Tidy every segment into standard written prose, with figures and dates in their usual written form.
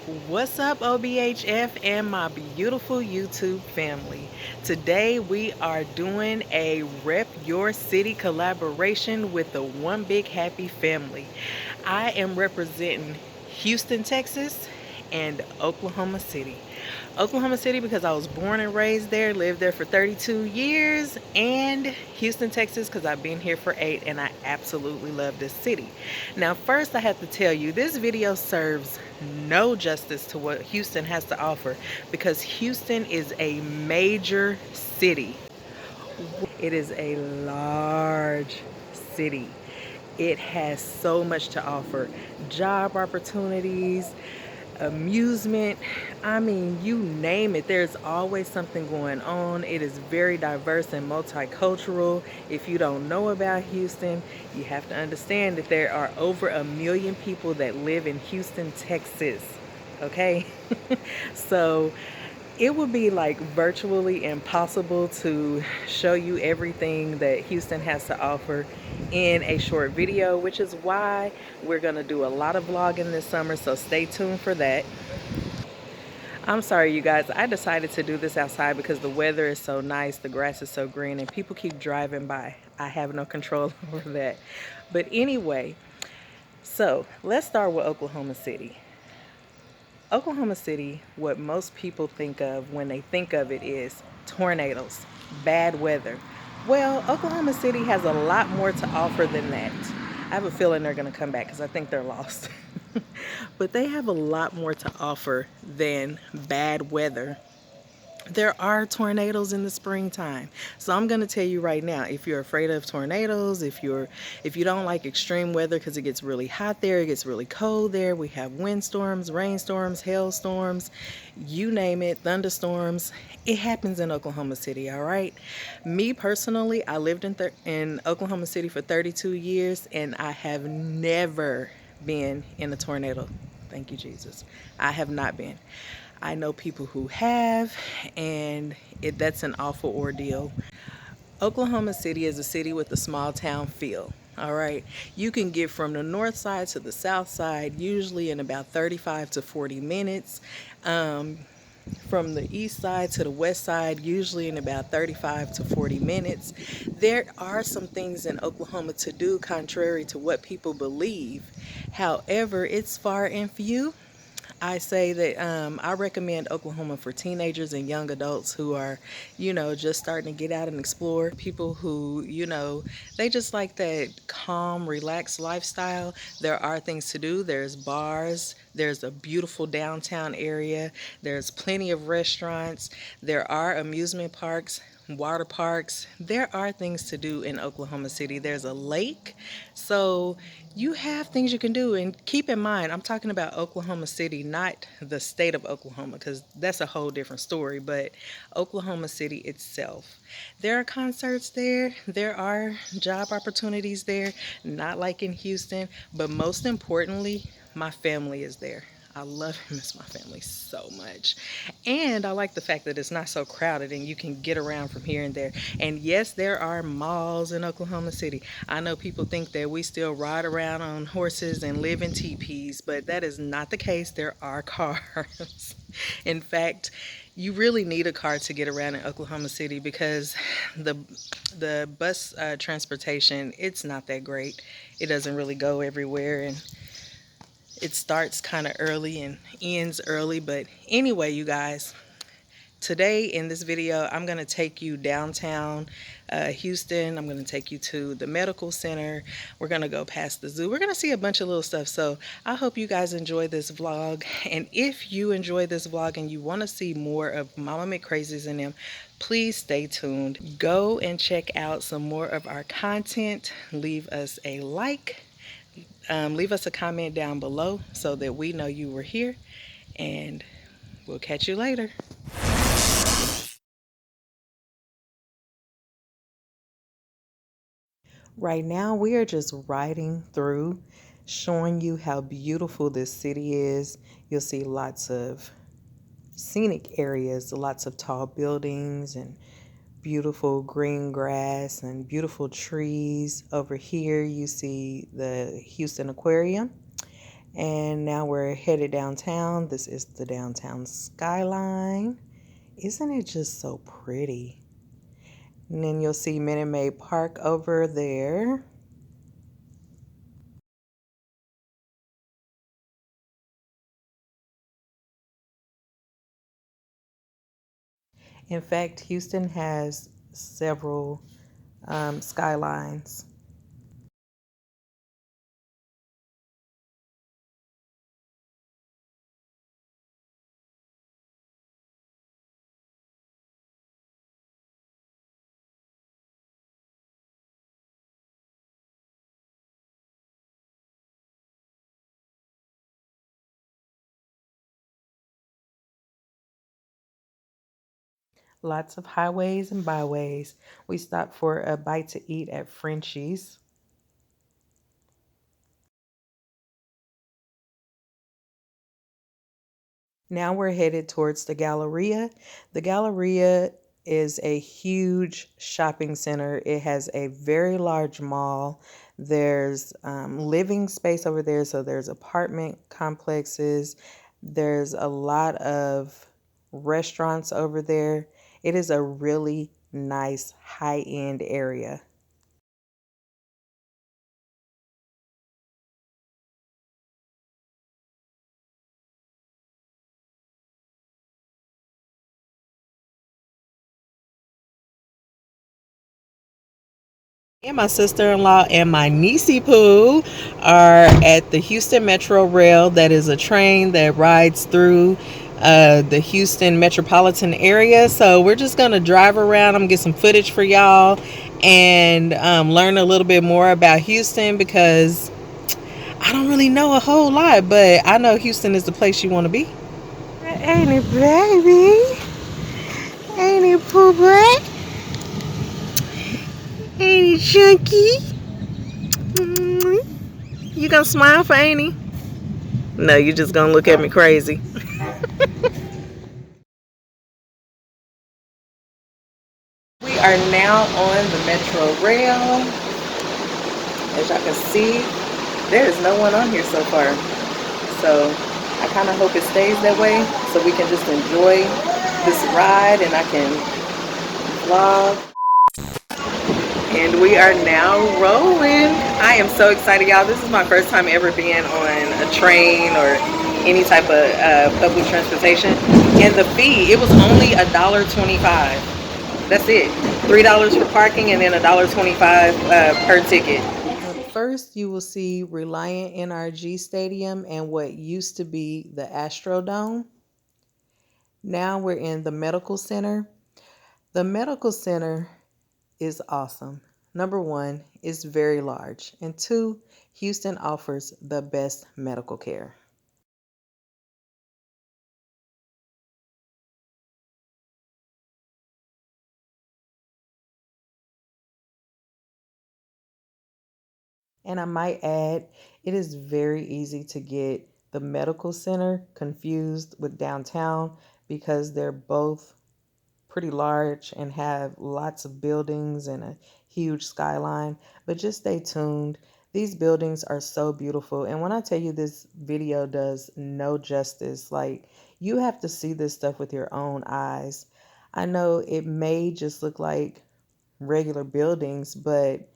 What's up, OBHF and my beautiful YouTube family? Today we are doing a Rep Your City collaboration with the One Big Happy Family. I am representing Houston, Texas and Oklahoma City. Oklahoma City because I was born and raised there, lived there for 32 years, and Houston, Texas because I've been here for 8 and I absolutely love this city. Now, first I have to tell you, this video serves no justice to what Houston has to offer because Houston is a major city. It is a large city. It has so much to offer. Job opportunities, amusement, I mean, you name it. There's always something going on. It is very diverse and multicultural. If you don't know about Houston, you have to understand that there are over 1 million people that live in Houston, Texas. Okay? So it would be like virtually impossible to show you everything that Houston has to offer in a short video, which is why we're going to do a lot of vlogging this summer, so stay tuned for that. I'm sorry, you guys, I decided to do this outside because the weather is so nice, the grass is so green, and people keep driving by. I have no control over that. But anyway, so let's start with Oklahoma City. Oklahoma City, what most people think of when they think of it is tornadoes, bad weather. Well, Oklahoma City has a lot more to offer than that. I have a feeling they're going to come back because I think they're lost. But they have a lot more to offer than bad weather. There are tornadoes in the springtime. So I'm going to tell you right now, if you're afraid of tornadoes, if you don't like extreme weather because it gets really hot there, it gets really cold there, we have windstorms, rainstorms, hailstorms, you name it, thunderstorms. It happens in Oklahoma City, all right? Me personally, I lived in Oklahoma City for 32 years and I have never been in a tornado. Thank you, Jesus. I have not been. I know people who have, and that's an awful ordeal. Oklahoma City is a city with a small town feel. All right, you can get from the north side to the south side usually in about 35 to 40 minutes. From the east side to the west side, usually in about 35 to 40 minutes. There are some things in Oklahoma to do contrary to what people believe. However, it's far and few. I say that I recommend Oklahoma for teenagers and young adults who are, just starting to get out and explore. People who, they just like that calm, relaxed lifestyle. There are things to do. There's bars. There's a beautiful downtown area. There's plenty of restaurants. There are amusement parks, water parks. There are things to do in Oklahoma City. There's a lake. So you have things you can do. And keep in mind, I'm talking about Oklahoma City, not the state of Oklahoma, because that's a whole different story, but Oklahoma City itself. There are concerts there. There are job opportunities there, not like in Houston, but most importantly, my family is there. I love and miss my family so much. And I like the fact that it's not so crowded and you can get around from here and there. And yes, there are malls in Oklahoma City. I know people think that we still ride around on horses and live in teepees, but that is not the case. There are cars. In fact, you really need a car to get around in Oklahoma City because the bus transportation, it's not that great. It doesn't really go everywhere, and it starts kind of early and ends early. But anyway, you guys, today in this video, I'm going to take you downtown Houston. I'm going to take you to the medical center. We're going to go past the zoo. We're going to see a bunch of little stuff. So I hope you guys enjoy this vlog. And if you enjoy this vlog and you want to see more of Mama McCrazies Nem, please stay tuned. Go and check out some more of our content. Leave us a like. Leave us a comment down below so that we know you were here, and we'll catch you later. Right now, we are just riding through, showing you how beautiful this city is. You'll see lots of scenic areas, lots of tall buildings and beautiful green grass and beautiful trees. Over here, you see the Houston Aquarium. And now we're headed downtown. This is the downtown skyline. Isn't it just so pretty? And then you'll see Minute Maid Park over there. In fact, Houston has several skylines. Lots of highways and byways. We stopped for a bite to eat at Frenchie's. Now we're headed towards the Galleria. The Galleria is a huge shopping center. It has a very large mall. There's living space over there, so there's apartment complexes. There's a lot of restaurants over there. It is a really nice high-end area. And my sister-in-law and my niecey poo are at the Houston Metro Rail. That is a train that rides through the Houston metropolitan area. So we're just gonna drive around. I'm gonna get some footage for y'all and learn a little bit more about Houston because I don't really know a whole lot, but I know Houston is the place you want to be. Ain't it, baby? Ain't it, poo butt? Ain't it, chunky? You gonna smile for Annie? No, you just gonna look at me crazy. We are now on the Metro Rail. As y'all can see, there is no one on here so far. So I kind of hope it stays that way so we can just enjoy this ride and I can vlog. And we are now rolling. I am so excited, y'all. This is my first time ever being on a train or any type of public transportation. And the fee, it was only $1.25. That's it. $3 for parking and then $1.25 per ticket. First, you will see Reliant NRG Stadium and what used to be the Astrodome. Now we're in the Medical Center. The Medical Center is awesome. Number one, it's very large. And two, Houston offers the best medical care. And I might add, it is very easy to get the medical center confused with downtown because they're both pretty large and have lots of buildings and a huge skyline. But just stay tuned. These buildings are so beautiful. And when I tell you this video does no justice, like you have to see this stuff with your own eyes. I know it may just look like regular buildings, but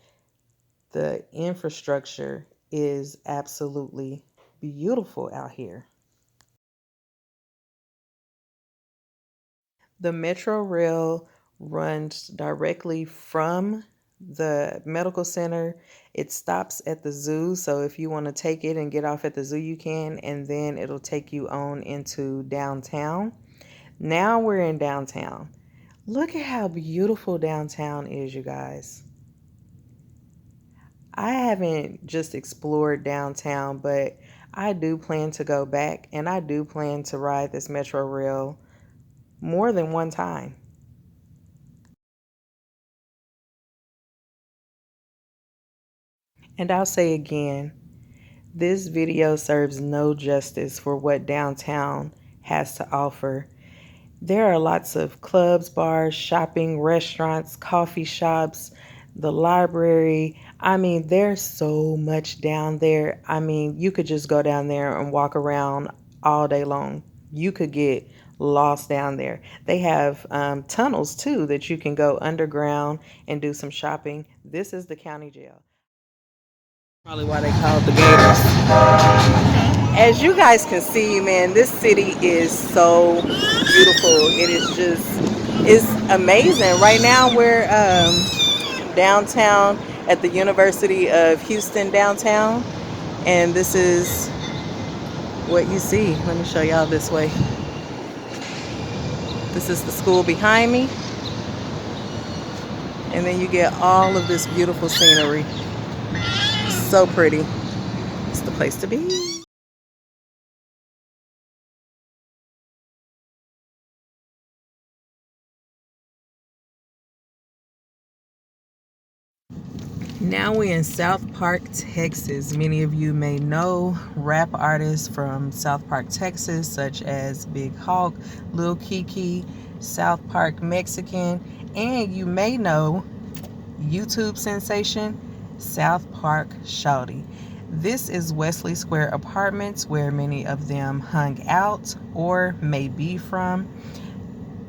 the infrastructure is absolutely beautiful out here. The Metro Rail runs directly from the medical center. It stops at the zoo. So if you want to take it and get off at the zoo, you can. And then it'll take you on into downtown. Now we're in downtown. Look at how beautiful downtown is, you guys. I haven't just explored downtown, but I do plan to go back and I do plan to ride this Metro Rail more than one time. And I'll say again, this video serves no justice for what downtown has to offer. There are lots of clubs, bars, shopping, restaurants, coffee shops, the library. I mean, there's so much down there. I mean, you could just go down there and walk around all day long. You could get lost down there. They have tunnels too that you can go underground and do some shopping. This is the county jail. Probably why they call it the Gators. As you guys can see, man, this city is so beautiful. It is just, it's amazing. Right now we're downtown at the University of Houston downtown, and this is what you see. Let me show y'all this way. This is the school behind me, and then you get all of this beautiful scenery. So pretty. It's the place to be. Now we're in South Park, Texas. Many of you may know rap artists from South Park, Texas, such as Big Hawk, Lil Kiki, South Park Mexican, and you may know YouTube sensation, South Park Shorty. This is Wesley Square Apartments, where many of them hung out or may be from.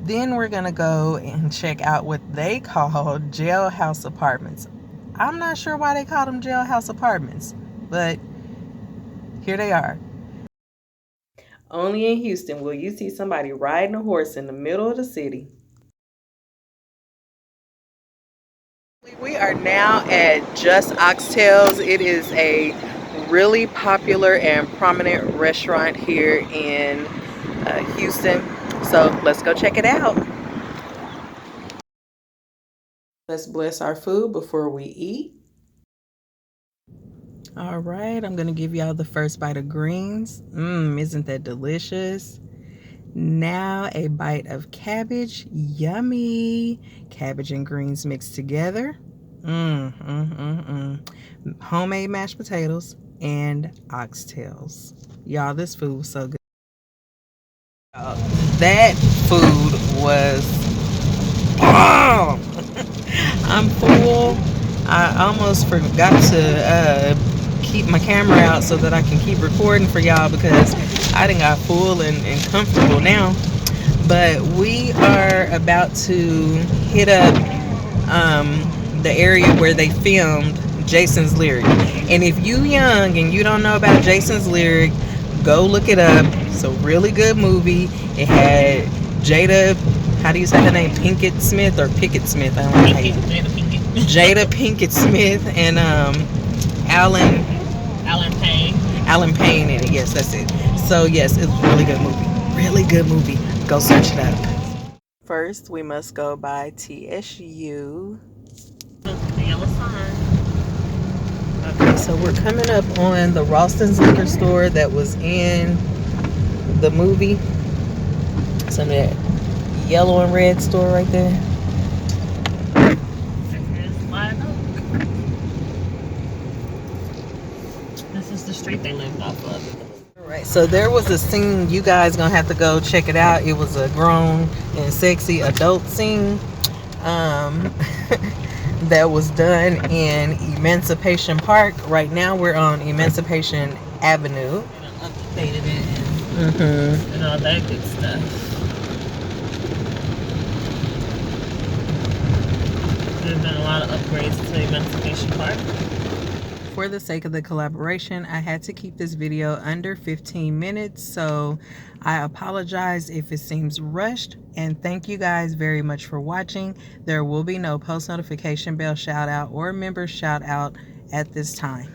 Then we're gonna go and check out what they call jailhouse apartments. I'm not sure why they call them jailhouse apartments, but here they are. Only in Houston will you see somebody riding a horse in the middle of the city. We are now at Just Oxtails. It is a really popular and prominent restaurant here in Houston. So let's go check it out. Let's bless our food before we eat. All right, I'm gonna give y'all the first bite of greens. Isn't that delicious? Now a bite of cabbage. Yummy. Cabbage and greens mixed together. Homemade mashed potatoes and oxtails. Y'all, this food was so good. That food was bomb. I'm full. I almost forgot to keep my camera out so that I can keep recording for y'all because I done got full and comfortable now. But we are about to hit up the area where they filmed Jason's Lyric. And if you young and you don't know about Jason's Lyric, go look it up. It's a really good movie. It had Jada, how do you say her name? Pinkett Smith or Pickett Smith? I don't know how you Jada Pinkett Smith and Alan Payne in it. Yes, that's it. So yes, it's a really good movie. Really good movie. Go search it up. First, we must go by TSU. The yellow sign. Okay, so we're coming up on the Ralston's liquor store that was in the movie. So that yellow and red store right there. This is the street they lived off of. Alright, so there was a scene, you guys gonna have to go check it out. It was a grown and sexy adult scene that was done in Emancipation Park. Right now we're on Emancipation Avenue. Updated it and all that good stuff. There's been a lot of upgrades to Emancipation Park. For the sake of the collaboration, I had to keep this video under 15 minutes, so I apologize if it seems rushed, and thank you guys very much for watching. There will be no post notification bell shout out or member shout out at this time.